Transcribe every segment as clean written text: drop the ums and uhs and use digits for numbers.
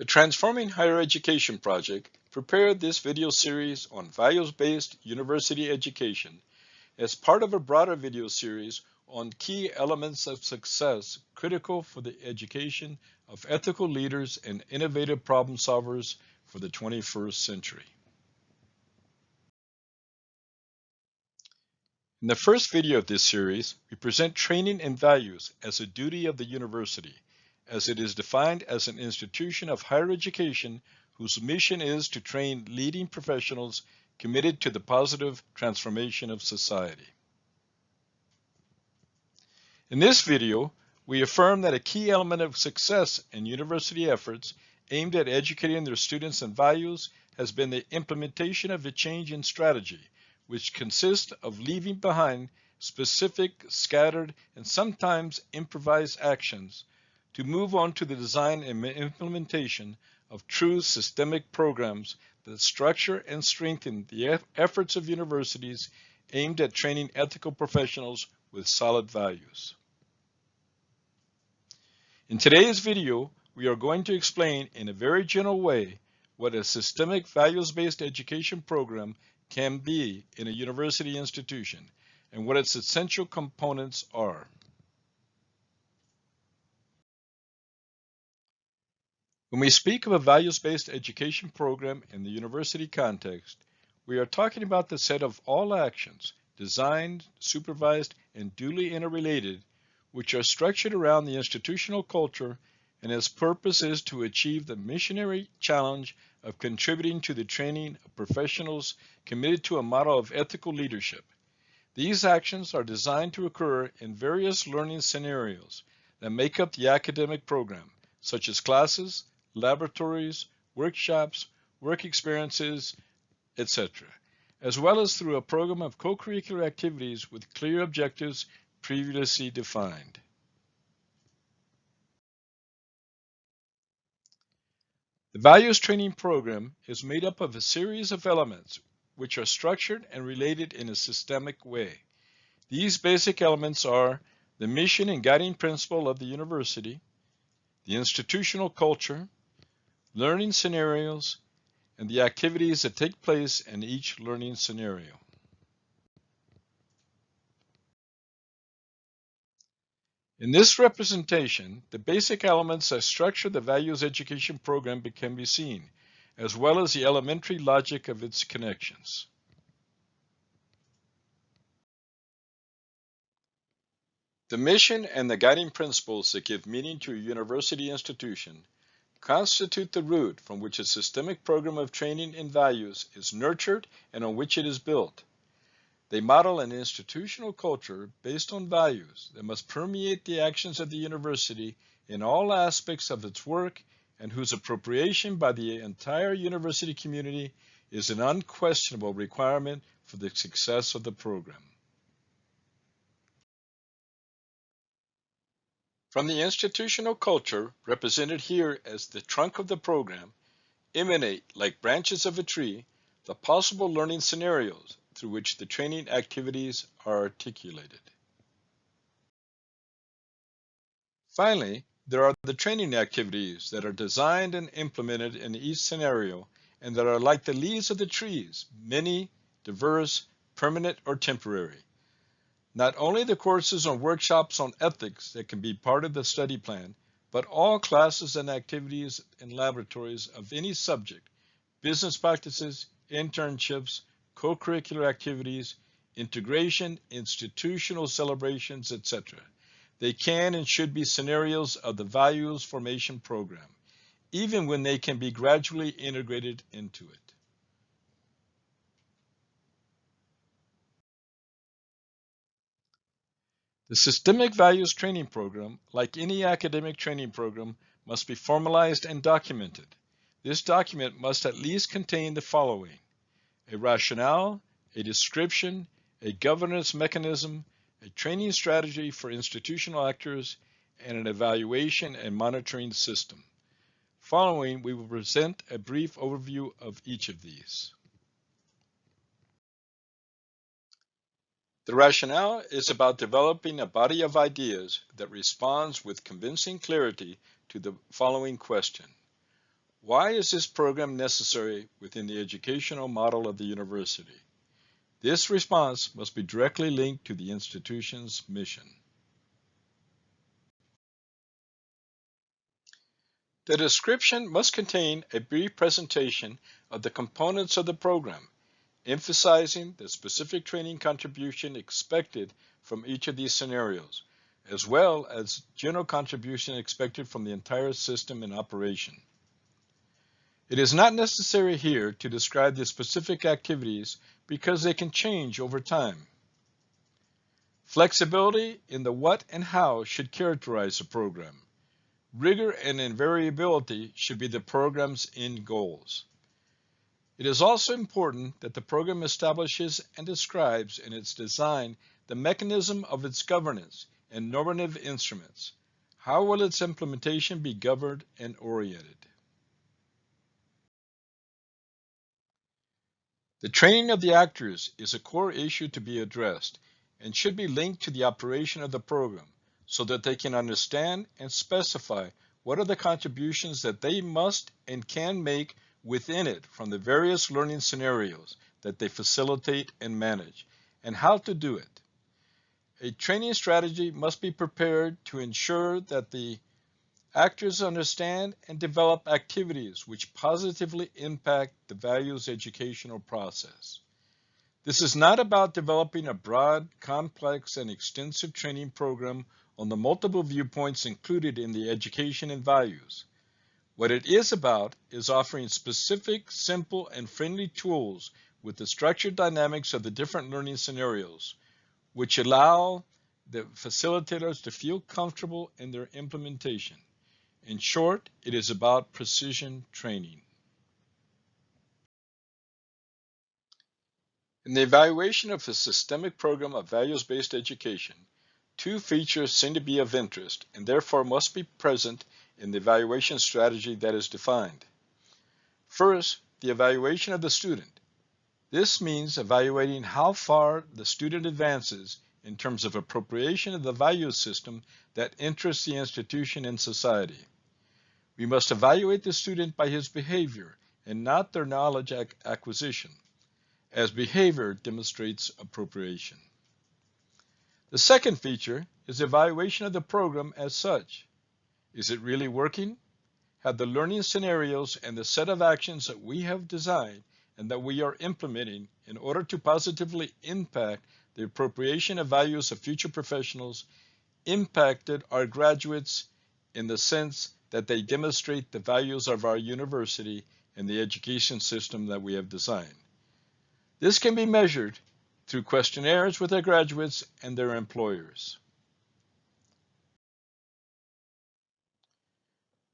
The Transforming Higher Education project prepared this video series on values-based university education as part of a broader video series on key elements of success critical for the education of ethical leaders and innovative problem solvers for the 21st century. In the first video of this series, we present training and values as a duty of the university, as it is defined as an institution of higher education whose mission is to train leading professionals committed to the positive transformation of society. In this video, we affirm that a key element of success in university efforts aimed at educating their students in values has been the implementation of a change in strategy, which consists of leaving behind specific, scattered, and sometimes improvised actions to move on to the design and implementation of true systemic programs that structure and strengthen the efforts of universities aimed at training ethical professionals with solid values. In today's video, we are going to explain in a very general way what a systemic values-based education program can be in a university institution and what its essential components are. When we speak of a values-based education program in the university context, we are talking about the set of all actions, designed, supervised, and duly interrelated, which are structured around the institutional culture and its purpose is to achieve the missionary challenge of contributing to the training of professionals committed to a model of ethical leadership. These actions are designed to occur in various learning scenarios that make up the academic program, such as classes, laboratories, workshops, work experiences, etc., as well as through a program of co-curricular activities with clear objectives previously defined. The values training program is made up of a series of elements which are structured and related in a systemic way. These basic elements are the mission and guiding principle of the university, the institutional culture, learning scenarios, and the activities that take place in each learning scenario. In this representation, the basic elements that structure the values education program can be seen, as well as the elementary logic of its connections. The mission and the guiding principles that give meaning to a university institution constitute the root from which a systemic program of training in values is nurtured and on which it is built. They model an institutional culture based on values that must permeate the actions of the university in all aspects of its work and whose appropriation by the entire university community is an unquestionable requirement for the success of the program. From the institutional culture, represented here as the trunk of the program, emanate, like branches of a tree, the possible learning scenarios through which the training activities are articulated. Finally, there are the training activities that are designed and implemented in each scenario and that are like the leaves of the trees, many, diverse, permanent, or temporary. Not only the courses and workshops on ethics that can be part of the study plan, but all classes and activities in laboratories of any subject, business practices, internships, co-curricular activities, integration, institutional celebrations, etc. They can and should be scenarios of the values formation program, even when they can be gradually integrated into it. The Systemic Values Training Program, like any academic training program, must be formalized and documented. This document must at least contain the following: a rationale, a description, a governance mechanism, a training strategy for institutional actors, and an evaluation and monitoring system. Following, we will present a brief overview of each of these. The rationale is about developing a body of ideas that responds with convincing clarity to the following question: Why is this program necessary within the educational model of the university? This response must be directly linked to the institution's mission. The description must contain a brief presentation of the components of the program, emphasizing the specific training contribution expected from each of these scenarios, as well as general contribution expected from the entire system in operation. It is not necessary here to describe the specific activities because they can change over time. Flexibility in the what and how should characterize the program. Rigor and invariability should be the program's end goals. It is also important that the program establishes and describes in its design the mechanism of its governance and normative instruments. How will its implementation be governed and oriented? The training of the actors is a core issue to be addressed and should be linked to the operation of the program so that they can understand and specify what are the contributions that they must and can make within it from the various learning scenarios that they facilitate and manage, and how to do it. A training strategy must be prepared to ensure that the actors understand and develop activities which positively impact the values educational process. This is not about developing a broad, complex, and extensive training program on the multiple viewpoints included in the education and values. What it is about is offering specific, simple, and friendly tools with the structured dynamics of the different learning scenarios, which allow the facilitators to feel comfortable in their implementation. In short, it is about precision training. In the evaluation of a systemic program of values-based education, two features seem to be of interest and therefore must be present in the evaluation strategy that is defined. First, the evaluation of the student. This means evaluating how far the student advances in terms of appropriation of the value system that interests the institution and society. We must evaluate the student by his behavior and not their knowledge acquisition, as behavior demonstrates appropriation. The second feature is evaluation of the program as such. Is it really working? Have the learning scenarios and the set of actions that we have designed and that we are implementing in order to positively impact the appropriation of values of future professionals impacted our graduates in the sense that they demonstrate the values of our university and the education system that we have designed. This can be measured through questionnaires with our graduates and their employers.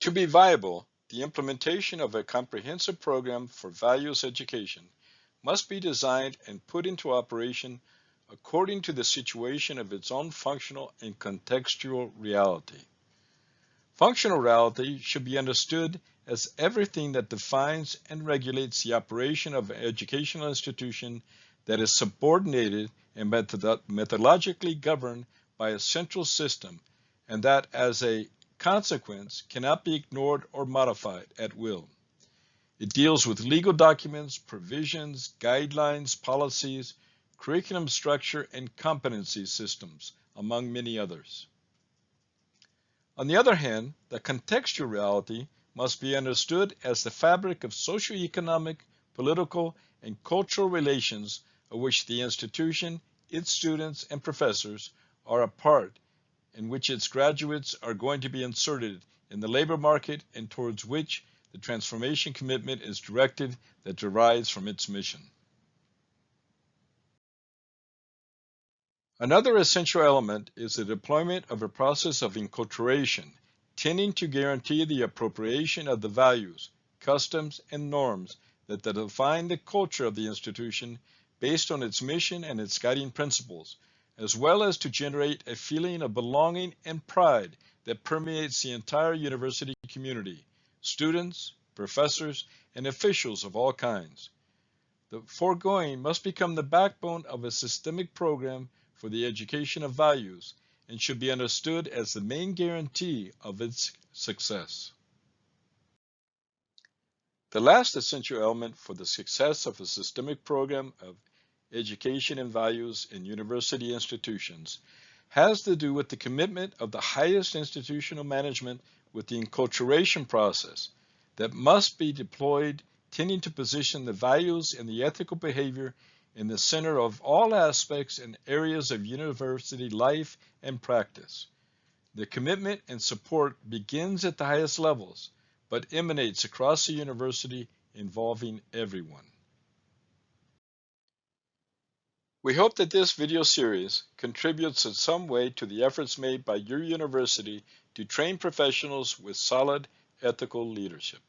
To be viable, the implementation of a comprehensive program for values education must be designed and put into operation according to the situation of its own functional and contextual reality. Functional reality should be understood as everything that defines and regulates the operation of an educational institution that is subordinated and methodologically governed by a central system, and that as a consequence cannot be ignored or modified at will. It deals with legal documents, provisions, guidelines, policies, curriculum structure, and competency systems, among many others. On the other hand, the contextual reality must be understood as the fabric of socioeconomic, political, and cultural relations of which the institution, its students, and professors are a part, in which its graduates are going to be inserted in the labor market and towards which the transformation commitment is directed that derives from its mission. Another essential element is the deployment of a process of enculturation, tending to guarantee the appropriation of the values, customs, and norms that define the culture of the institution based on its mission and its guiding principles, as well as to generate a feeling of belonging and pride that permeates the entire university community, students, professors, and officials of all kinds. The foregoing must become the backbone of a systemic program for the education of values and should be understood as the main guarantee of its success. The last essential element for the success of a systemic program of education and values in university institutions has to do with the commitment of the highest institutional management with the enculturation process that must be deployed, tending to position the values and the ethical behavior in the center of all aspects and areas of university life and practice. The commitment and support begins at the highest levels, but emanates across the university, involving everyone. We hope that this video series contributes in some way to the efforts made by your university to train professionals with solid ethical leadership.